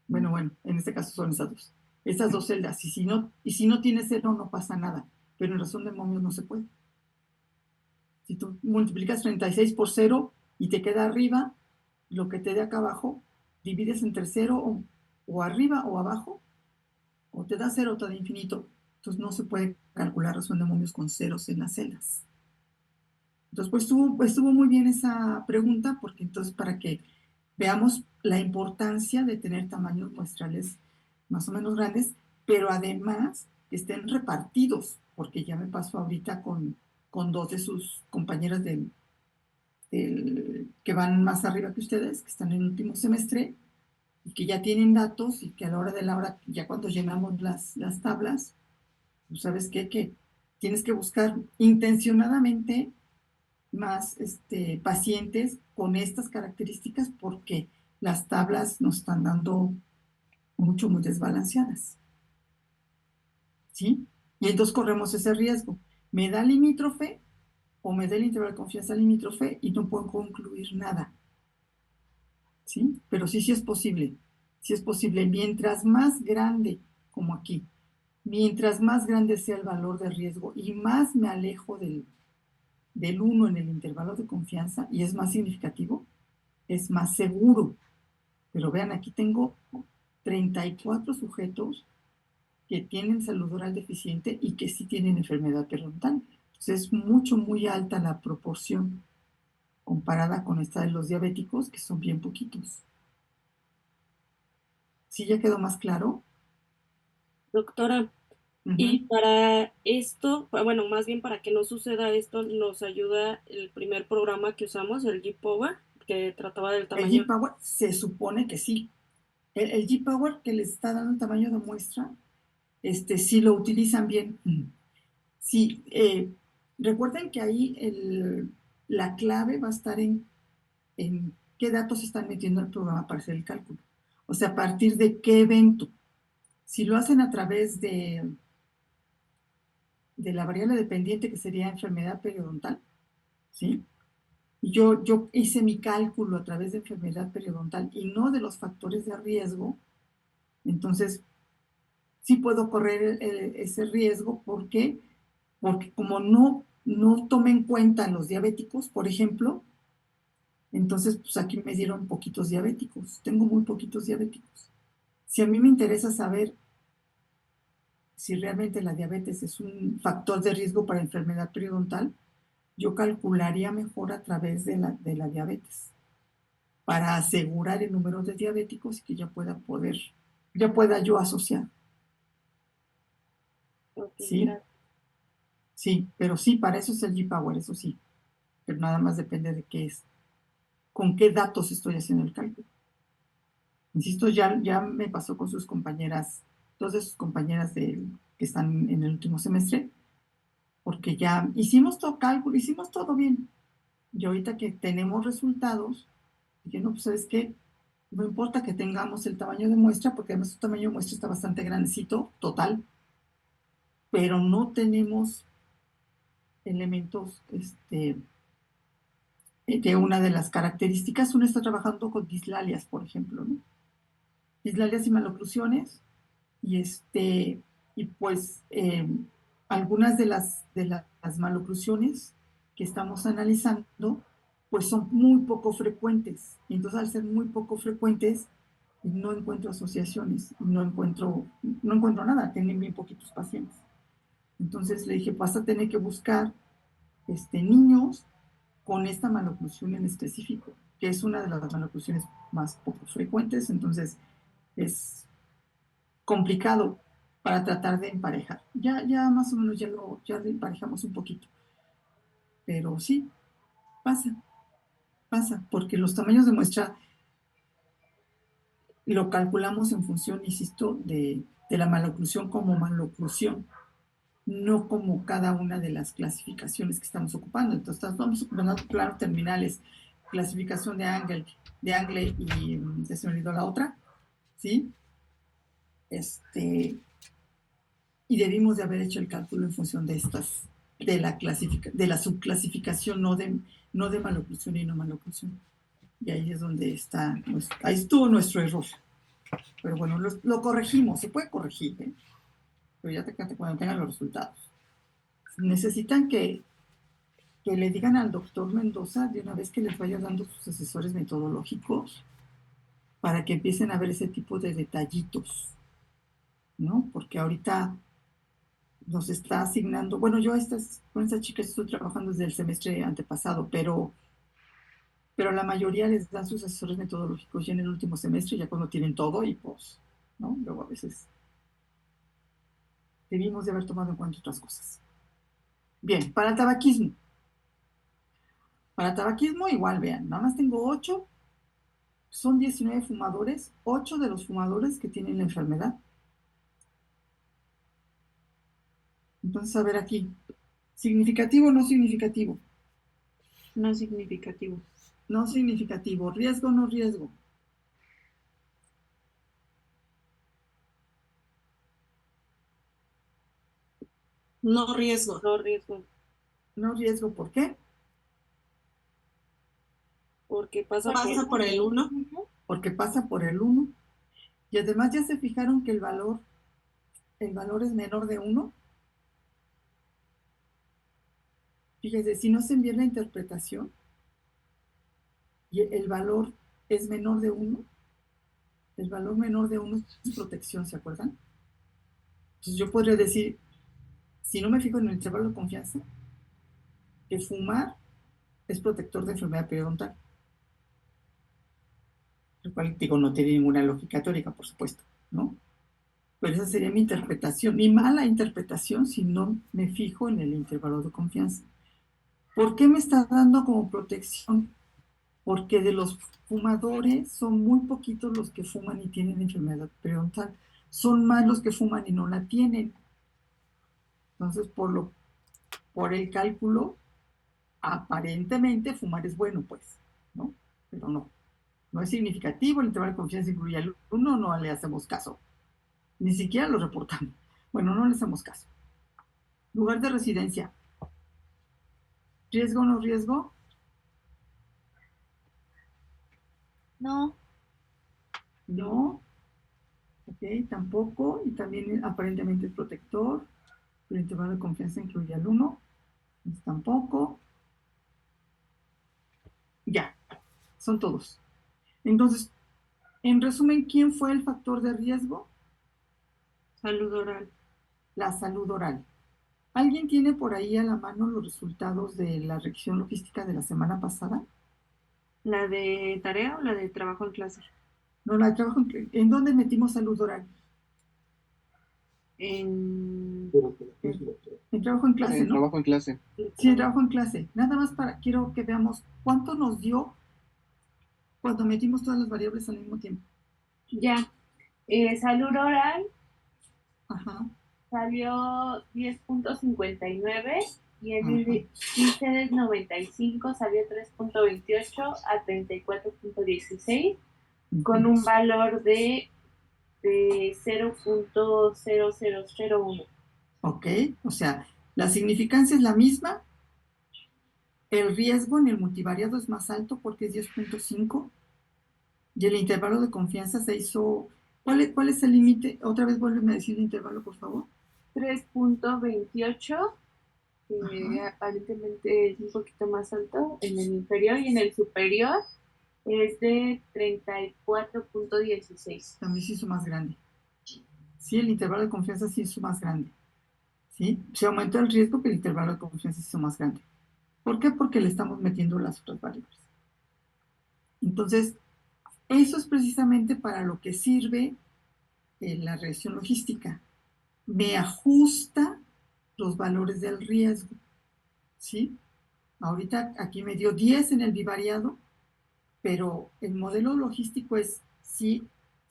Bueno, en este caso son estas dos celdas, y si no tienes 0 no pasa nada, pero en razón de momios no se puede. Si tú multiplicas 36 por 0 y te queda arriba, lo que te dé acá abajo, divides entre 0 o arriba o abajo, o te da 0 o te da infinito. Entonces no se puede calcular razón de momios con ceros en las celdas. Entonces, pues estuvo muy bien esa pregunta, porque entonces para que veamos la importancia de tener tamaños muestrales más o menos grandes, pero además que estén repartidos, porque ya me pasó ahorita con dos de sus compañeras que van más arriba que ustedes, que están en el último semestre, y que ya tienen datos, y que a la hora de la hora, ya cuando llenamos las tablas, pues sabes qué, que tienes que buscar intencionadamente más pacientes con estas características, porque las tablas nos están dando muy desbalanceadas. ¿Sí? Y entonces corremos ese riesgo. Me da limítrofe o me da el intervalo de confianza limítrofe y no puedo concluir nada. ¿Sí? Pero sí es posible. Sí es posible. Mientras más grande, como aquí, mientras más grande sea el valor de riesgo y más me alejo del 1 en el intervalo de confianza y es más significativo, es más seguro. Pero vean, aquí tengo 34 sujetos que tienen salud oral deficiente y que sí tienen enfermedad periodontal. Entonces es muy alta la proporción comparada con esta de los diabéticos, que son bien poquitos. ¿Sí ya quedó más claro? Doctora, y para esto, bueno, más bien para que no suceda esto, nos ayuda el primer programa que usamos, el G-Power, que trataba del El tamaño. G-Power se supone que sí. El G-Power que les está dando el tamaño de muestra, si lo utilizan bien. Sí, recuerden que ahí la clave va a estar en qué datos están metiendo al programa para hacer el cálculo. O sea, a partir de qué evento. Si lo hacen a través de la variable dependiente, que sería enfermedad periodontal, ¿sí? Y yo hice mi cálculo a través de enfermedad periodontal y no de los factores de riesgo, entonces sí puedo correr ese riesgo. ¿Por qué? Porque como no tomé en cuenta los diabéticos, por ejemplo, entonces pues aquí me dieron poquitos diabéticos. Tengo muy poquitos diabéticos. Si a mí me interesa saber si realmente la diabetes es un factor de riesgo para enfermedad periodontal, yo calcularía mejor a través de la diabetes, para asegurar el número de diabéticos y que ya pueda yo asociar. Okay, ¿Sí? gracias. Sí, pero sí, para eso es el G-Power, eso sí. Pero nada más depende de qué es, con qué datos estoy haciendo el cálculo. Insisto, ya me pasó con sus compañeras, dos de sus compañeras que están en el último semestre, porque ya hicimos todo cálculo, hicimos todo bien. Y ahorita que tenemos resultados, dije, no, pues ¿sabes qué? No importa que tengamos el tamaño de muestra, porque además el tamaño de muestra está bastante grandecito, total, pero no tenemos elementos de una de las características. Uno está trabajando con dislalias, por ejemplo, ¿no? Dislalias y maloclusiones, y pues algunas de las maloclusiones que estamos analizando, pues son muy poco frecuentes. Y entonces, al ser muy poco frecuentes, no encuentro asociaciones, no encuentro nada, tienen bien poquitos pacientes. Entonces le dije, vas a tener que buscar niños con esta maloclusión en específico, que es una de las maloclusiones más poco frecuentes. Entonces es complicado para tratar de emparejar. Ya más o menos ya lo emparejamos un poquito. Pero sí, pasa, porque los tamaños de muestra lo calculamos en función, insisto, de la maloclusión como maloclusión, no como cada una de las clasificaciones que estamos ocupando. Entonces, estamos ocupando planos terminales, clasificación de Angle y se me olvidó la otra, ¿sí? y debimos de haber hecho el cálculo en función de de la subclasificación, no de maloclusión y no maloclusión. Y ahí es donde ahí estuvo nuestro error. Pero bueno, lo corregimos, se puede corregir, ¿eh? Pero ya cuando tengan los resultados. Necesitan que le digan al doctor Mendoza de una vez que les vaya dando sus asesores metodológicos para que empiecen a ver ese tipo de detallitos, ¿no? Porque ahorita nos está asignando, bueno, yo con estas chicas estoy trabajando desde el semestre antepasado, pero la mayoría les dan sus asesores metodológicos ya en el último semestre, ya cuando tienen todo y pues, ¿no? Luego a veces debimos de haber tomado en cuenta otras cosas. Bien, para el tabaquismo. Para tabaquismo igual, vean, nada más tengo 8, son 19 fumadores, 8 de los fumadores que tienen la enfermedad. Entonces, a ver aquí, ¿significativo o no significativo? No significativo. No significativo, riesgo o no riesgo. No riesgo. No riesgo. No riesgo, ¿por qué? Porque pasa por el 1. Porque pasa por el 1. Y además ya se fijaron que el valor es menor de 1. Fíjense, si no se envía la interpretación y el valor es menor de 1, el valor menor de 1 es protección, ¿se acuerdan? Entonces yo podría decir, si no me fijo en el intervalo de confianza, que fumar es protector de enfermedad periodontal. Lo cual, digo, no tiene ninguna lógica teórica, por supuesto, ¿no? Pero esa sería mi interpretación, mi mala interpretación si no me fijo en el intervalo de confianza. ¿Por qué me está dando como protección? Porque de los fumadores son muy poquitos los que fuman y tienen enfermedad periodontal. Son más los que fuman y no la tienen. Entonces, por el cálculo, aparentemente fumar es bueno, pues, ¿no? Pero no. No es significativo, el intervalo de confianza incluye al 1, no le hacemos caso. Ni siquiera lo reportamos. Bueno, no le hacemos caso. Lugar de residencia. ¿Riesgo o no riesgo? No. No. Ok, tampoco. Y también aparentemente es protector. El intervalo de confianza incluye al 1. Tampoco. Ya, son todos. Entonces, en resumen, ¿quién fue el factor de riesgo? Salud oral. La salud oral. ¿Alguien tiene por ahí a la mano los resultados de la revisión logística de la semana pasada? ¿La de tarea o la de trabajo en clase? No, la de trabajo ¿en dónde metimos salud oral? En En trabajo en clase, ¿no? Trabajo en clase. Sí, en trabajo en clase. Nada más quiero que veamos cuánto nos dio cuando metimos todas las variables al mismo tiempo. Ya. Salud oral Ajá. salió 10.59 y el Ajá. índice de 95 salió 3.28 a 34.16 con un valor de 0.0001. Ok, o sea, la significancia es la misma. El riesgo en el multivariado es más alto porque es 10.5 y el intervalo de confianza se hizo. ¿Cuál es el límite? Otra vez vuélveme a decir el intervalo, por favor. 3.28, aparentemente es un poquito más alto en el inferior, y en el superior es de 34.16. También se hizo más grande. Sí, el intervalo de confianza se hizo más grande. ¿Sí? Se aumentó el riesgo, que el intervalo de confianza se hizo más grande. ¿Por qué? Porque le estamos metiendo las otras variables. Entonces, eso es precisamente para lo que sirve la regresión logística. Me ajusta los valores del riesgo. ¿Sí? Ahorita aquí me dio 10 en el bivariado, pero el modelo logístico es si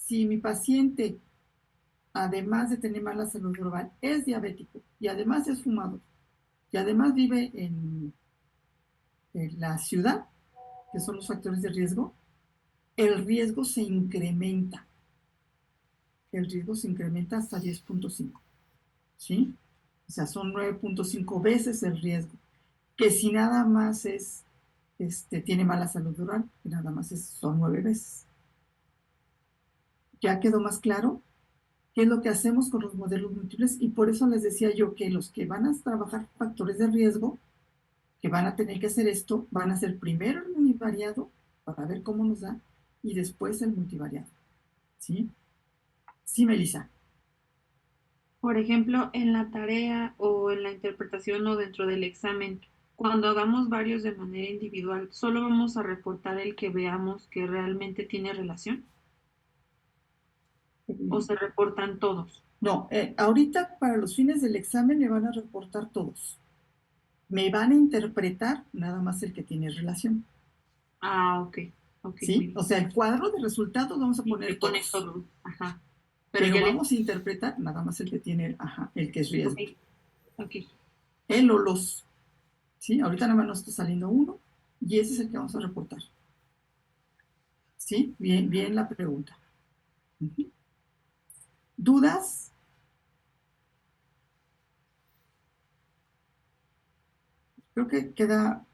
mi paciente, además de tener mala salud global, es diabético y además es fumador y además vive en la ciudad, que son los factores de riesgo, el riesgo se incrementa. el riesgo se incrementa hasta 10.5, ¿sí? O sea, son 9.5 veces el riesgo, que si nada más tiene mala salud oral, que nada más son 9 veces. ¿Ya quedó más claro qué es lo que hacemos con los modelos múltiples? Y por eso les decía yo que los que van a trabajar factores de riesgo, que van a tener que hacer esto, van a hacer primero el univariado para ver cómo nos da y después el multivariado. ¿Sí? Sí, Melissa. Por ejemplo, en la tarea o en la interpretación o dentro del examen, cuando hagamos varios de manera individual, ¿solo vamos a reportar el que veamos que realmente tiene relación? ¿O se reportan todos? No, ahorita para los fines del examen me van a reportar todos. Me van a interpretar nada más el que tiene relación. Ah, ok. ¿Sí? O sea, el cuadro de resultados vamos a poner todos. Todo. Ajá. Pero ya vamos a interpretar nada más el que tiene, el que es riesgo. Ok. El o los. ¿Sí? Ahorita nada más nos está saliendo uno y ese es el que vamos a reportar. ¿Sí? Bien la pregunta. ¿Dudas? Creo que queda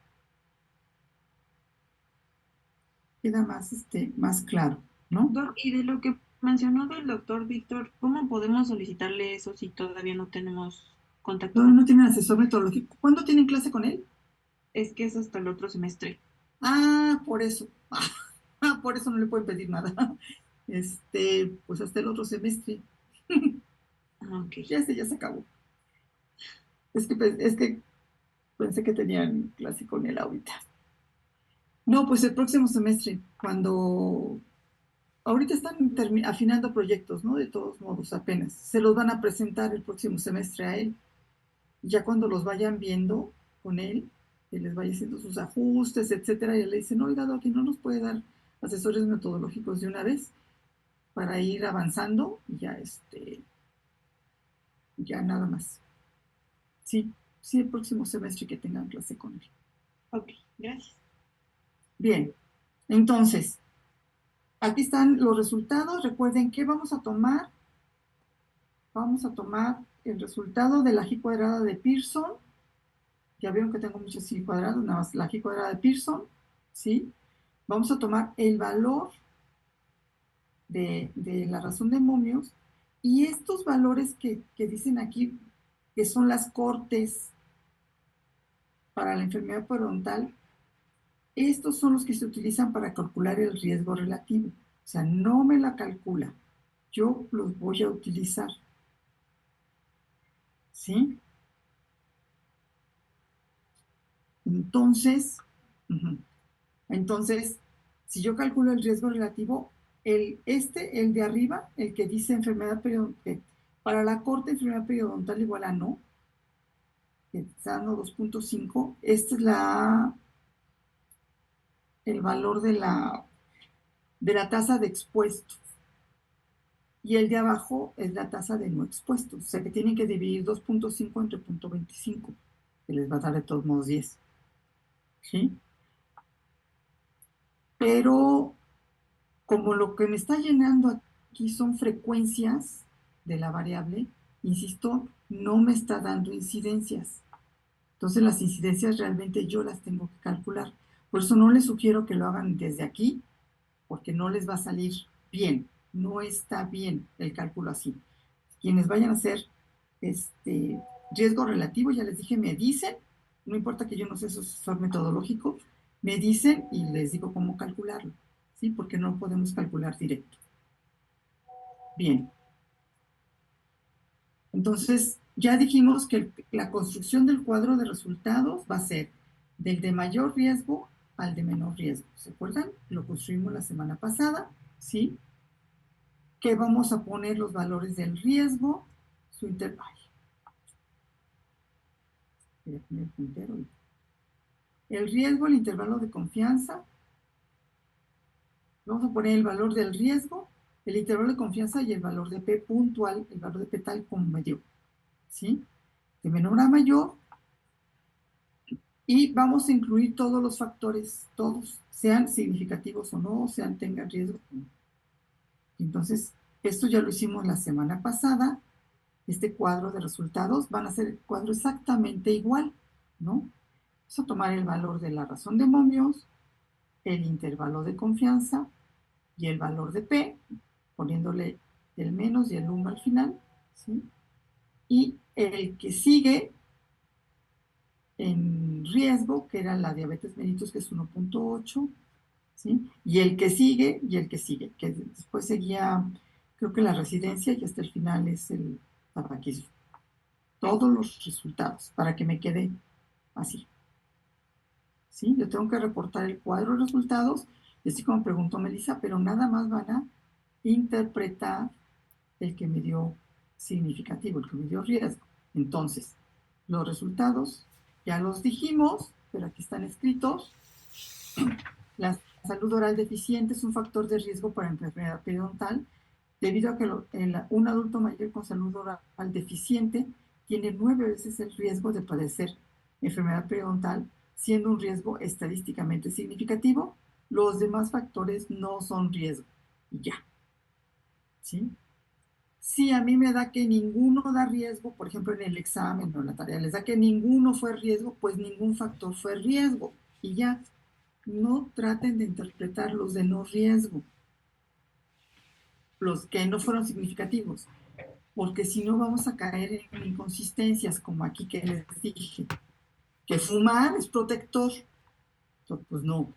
más claro, ¿no? Doc, y de lo que mencionó del doctor Víctor, ¿cómo podemos solicitarle eso si todavía no tenemos contacto? Todavía no tienen asesor metodológico. ¿Cuándo tienen clase con él? Es que es hasta el otro semestre. Ah, por eso. Por eso no le pueden pedir nada. Pues hasta el otro semestre. Ok. Ya se acabó. Es que pensé que tenían clase con él ahorita. No, pues el próximo semestre, cuando ahorita están afinando proyectos, ¿no? De todos modos, apenas. Se los van a presentar el próximo semestre a él. Ya cuando los vayan viendo con él, que les vaya haciendo sus ajustes, etcétera, y le dicen, oiga, Doc, ¿no nos puede dar asesores metodológicos de una vez para ir avanzando? Y ya nada más. Sí, el próximo semestre que tengan clase con él. Ok, gracias. Bien, entonces, aquí están los resultados. Recuerden que vamos a tomar el resultado de la G cuadrada de Pearson. Ya vieron que tengo muchas G cuadradas, nada más la G cuadrada de Pearson, ¿sí? Vamos a tomar el valor de la razón de momios y estos valores que dicen aquí, que son las cortes para la enfermedad periodontal, estos son los que se utilizan para calcular el riesgo relativo. O sea, no me la calcula, yo los voy a utilizar. ¿Sí? Entonces, si yo calculo el riesgo relativo, el de arriba, el que dice enfermedad periodontal, para la corte enfermedad periodontal igual a no, que está dando 2.5, este es el valor de la tasa de expuestos. Y el de abajo es la tasa de no expuestos. O sea que tienen que dividir 2.5 entre 0.25, que les va a dar de todos modos 10. ¿Sí? Pero como lo que me está llenando aquí son frecuencias de la variable, insisto, no me está dando incidencias. Entonces las incidencias realmente yo las tengo que calcular. Por eso no les sugiero que lo hagan desde aquí, porque no les va a salir bien. No está bien el cálculo así. Quienes vayan a hacer riesgo relativo, ya les dije, me dicen, no importa que yo no sea asesor metodológico, me dicen y les digo cómo calcularlo, ¿sí? Porque no podemos calcular directo. Bien. Entonces, ya dijimos que la construcción del cuadro de resultados va a ser del de mayor riesgo al de menor riesgo. ¿Se acuerdan? Lo construimos la semana pasada, ¿sí? Que vamos a poner los valores del riesgo, su intervalo. Voy a poner el puntero. El riesgo, el intervalo de confianza. Vamos a poner el valor del riesgo, el intervalo de confianza y el valor de P puntual, el valor de P tal como me dio. ¿Sí? De menor a mayor. Y vamos a incluir todos los factores, todos, sean significativos o no, tengan riesgo. Entonces, Esto ya lo hicimos la semana pasada. Este cuadro de resultados van a ser el cuadro exactamente igual, ¿no? Vamos a tomar el valor de la razón de momios, el intervalo de confianza y el valor de P, poniéndole el menos y el 1 al final, ¿sí? Y el que sigue en riesgo, que era la diabetes mellitus, que es 1.8, ¿sí? Y el que sigue, que después seguía, creo que la residencia, y hasta el final es el tabaquismo. Todos los resultados, para que me quede así. ¿Sí? Yo tengo que reportar el cuadro de resultados, y así como preguntó Melissa, pero nada más van a interpretar el que me dio significativo, el que me dio riesgo. Entonces, los resultados ya los dijimos, pero aquí están escritos. La salud oral deficiente es un factor de riesgo para enfermedad periodontal, debido a que un adulto mayor con salud oral deficiente tiene 9 veces el riesgo de padecer enfermedad periodontal, siendo un riesgo estadísticamente significativo. Los demás factores no son riesgo. Y ya. ¿Sí? Si a mí me da que ninguno da riesgo, por ejemplo en el examen o en la tarea les da que ninguno fue riesgo, pues ningún factor fue riesgo. Y ya. No traten de interpretar los de no riesgo, los que no fueron significativos, porque si no vamos a caer en inconsistencias, como aquí que les dije, que fumar es protector. Entonces, pues no, o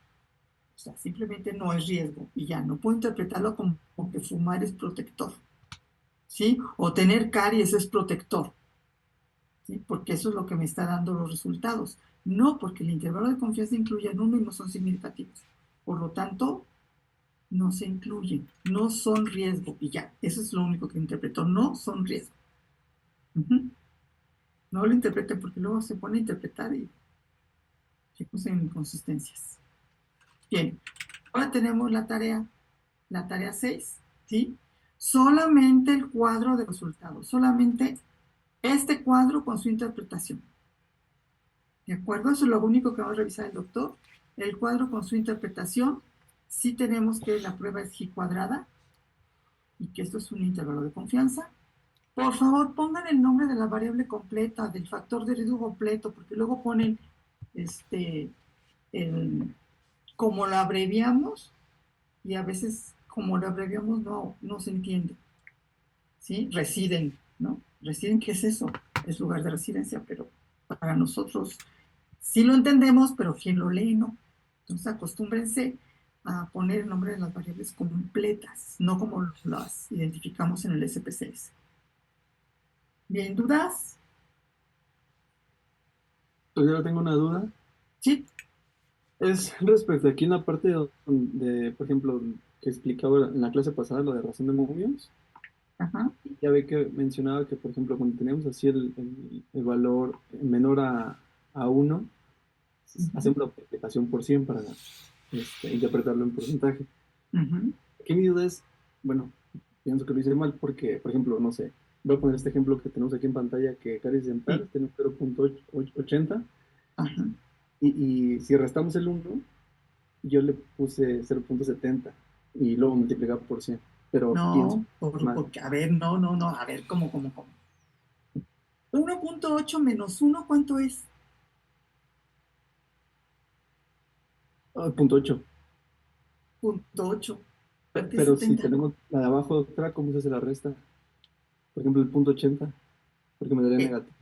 sea, simplemente no es riesgo y ya, no puedo interpretarlo como que fumar es protector, ¿sí? O tener caries es protector, ¿sí? Porque eso es lo que me está dando los resultados. No, porque el intervalo de confianza incluye el número y no son significativos. Por lo tanto, no se incluyen, no son riesgo, y ya, eso es lo único que interpretó, no son riesgo. No lo interpreten porque luego se pone a interpretar y chicos en inconsistencias. Bien, ahora tenemos la tarea 6, ¿sí? Solamente el cuadro de resultados, solamente este cuadro con su interpretación. ¿De acuerdo? Eso es lo único que va a revisar el doctor. El cuadro con su interpretación. Sí tenemos que la prueba es G cuadrada y que esto es un intervalo de confianza. Por favor, pongan el nombre de la variable completa, del factor de riesgo completo, porque luego ponen como lo abreviamos, y a veces como lo abreviamos no se entiende. ¿Sí? Residen, ¿no? Residen, ¿qué es eso? Es lugar de residencia, pero para nosotros sí lo entendemos, pero quien lo lee no. Entonces acostúmbrense a poner el nombre de las variables completas, no como las identificamos en el SPSS. Bien, ¿dudas? Pues yo tengo una duda. Sí. Es respecto aquí en la parte donde, por ejemplo, que explicaba en la clase pasada lo de razón de momios. Ajá. Ya ve que mencionaba que, por ejemplo, cuando tenemos así el valor menor a 1, hacemos la multiplicación por 100 para interpretarlo en porcentaje. Aquí mi duda es, bueno, pienso que lo hice mal porque, por ejemplo, no sé, voy a poner este ejemplo que tenemos aquí en pantalla, que caries dentales tiene 0.80, y si restamos el 1, yo le puse 0.70 y luego multiplicaba por 100, pero pienso porque, a ver, no, a ver, ¿cómo? 1.8 menos 1, ¿cuánto es? 0.8. 0.8. Pero si tenemos la de abajo, doctora, ¿cómo se hace la resta? Por ejemplo, el 0.80, porque me daría negativo.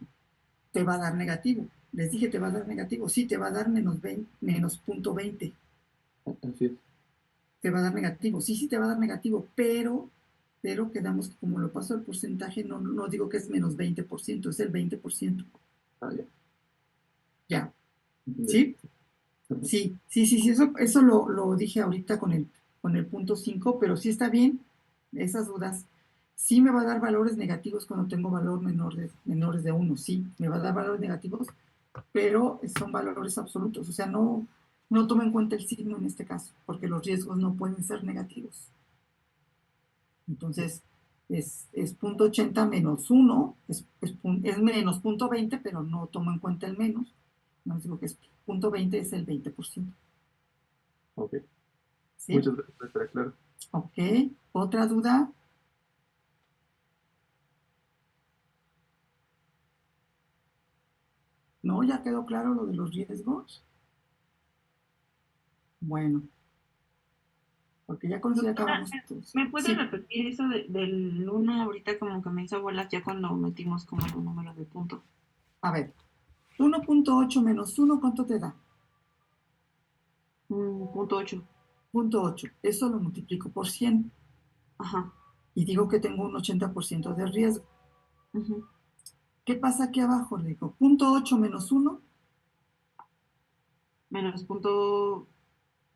Te va a dar negativo. Les dije, te va a dar negativo. Sí, te va a dar menos 0.20. Así es. Te va a dar negativo. Sí, te va a dar negativo, pero quedamos que como lo paso al porcentaje, no digo que es menos 20%, es el 20%. Ah, ya. Ya. ¿Sí? Sí, eso lo dije ahorita con el punto 5, pero sí está bien esas dudas. Sí me va a dar valores negativos cuando tengo menores de 1, sí, me va a dar valores negativos, pero son valores absolutos, o sea, no tomo en cuenta el signo en este caso, porque los riesgos no pueden ser negativos. Entonces, es 0.80 menos 1, es menos 0.20, pero no tomo en cuenta el menos. No digo que es 0.20, es el 20%. Ok. ¿Sí? Muchas gracias, claro. Ok. ¿Otra duda? ¿No? ¿Ya quedó claro lo de los riesgos? Bueno, porque ya con eso ya Doctora, acabamos todos. ¿me puede Sí, repetir eso del 1 ahorita como que me hizo bolas ya cuando metimos como el número de puntos? a ver, 1.8 menos 1, ¿cuánto te da? Punto 8. 0.8. Eso lo multiplico por 100 Ajá. y digo que tengo un 80% de riesgo. Ujú. ¿Qué pasa aquí abajo? Le digo, 0.8 menos 1, Menos punto.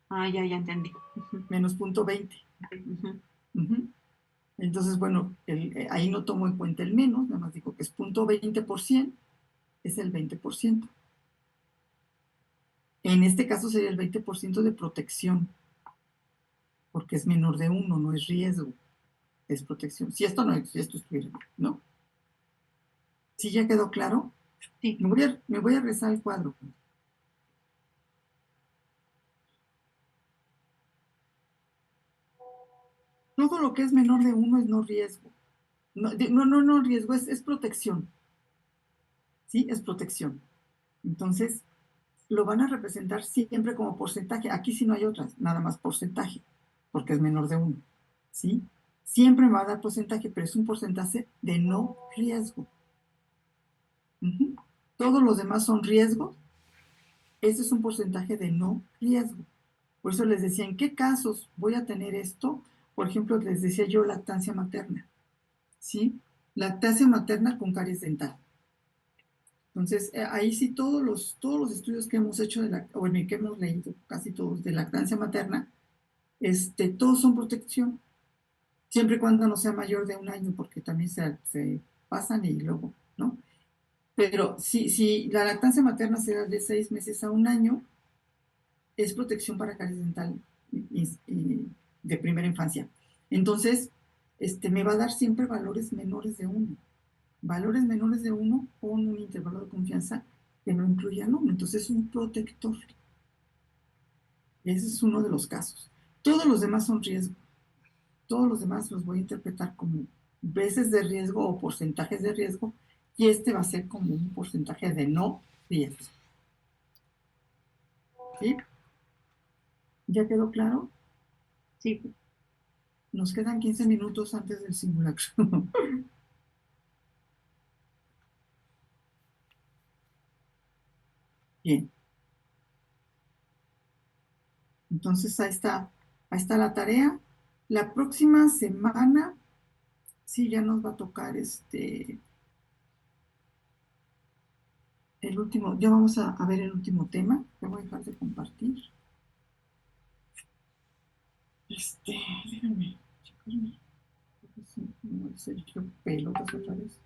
Ah, ya entendí. Ujú, menos 0.20. ujú. Ujú. Entonces, bueno, ahí no tomo en cuenta el menos, nada más digo que es 0.20%, es el 20%. En este caso sería el 20% de protección, porque es menor de 1, no es riesgo, es protección. Si esto no, si esto estuviera, ¿no? ¿Sí ya quedó claro? Sí. Me voy a rezar el cuadro. Todo lo que es menor de 1 es no riesgo. No riesgo, es protección. ¿Sí? Es protección. Entonces, lo van a representar siempre como porcentaje. Aquí sí no hay otras, nada más porcentaje, porque es menor de 1. ¿Sí? Siempre me va a dar porcentaje, pero es un porcentaje de no riesgo. Ujú. Todos los demás son riesgos. Este es un porcentaje de no riesgo. Por eso les decía, ¿en qué casos voy a tener esto? Por ejemplo, les decía yo lactancia materna. ¿Sí? Lactancia materna con caries dental. Entonces, ahí sí todos los estudios que hemos hecho, bueno, y que hemos leído, casi todos, de lactancia materna, todos son protección, siempre y cuando no sea mayor de 1 año, porque también se pasan y luego, ¿no? Pero si la lactancia materna se da de 6 meses a 1 año, es protección para caries dental de primera infancia. Entonces, me va a dar siempre valores menores de 1. Valores menores de 1 con un intervalo de confianza que no incluya 1. Entonces, es un protector. Ese es uno de los casos. Todos los demás son riesgo. Todos los demás los voy a interpretar como veces de riesgo o porcentajes de riesgo, y este va a ser como un porcentaje de no riesgo. ¿Sí? ¿Ya quedó claro? Sí. Nos quedan 15 minutos antes del simulacro. Bien. Entonces ahí está la tarea. La próxima semana, sí, ya nos va a tocar el último, ya vamos a ver el último tema. Te voy a dejar de compartir. Déjame checarme. Porque sí, no sé, yo pelotas otra vez.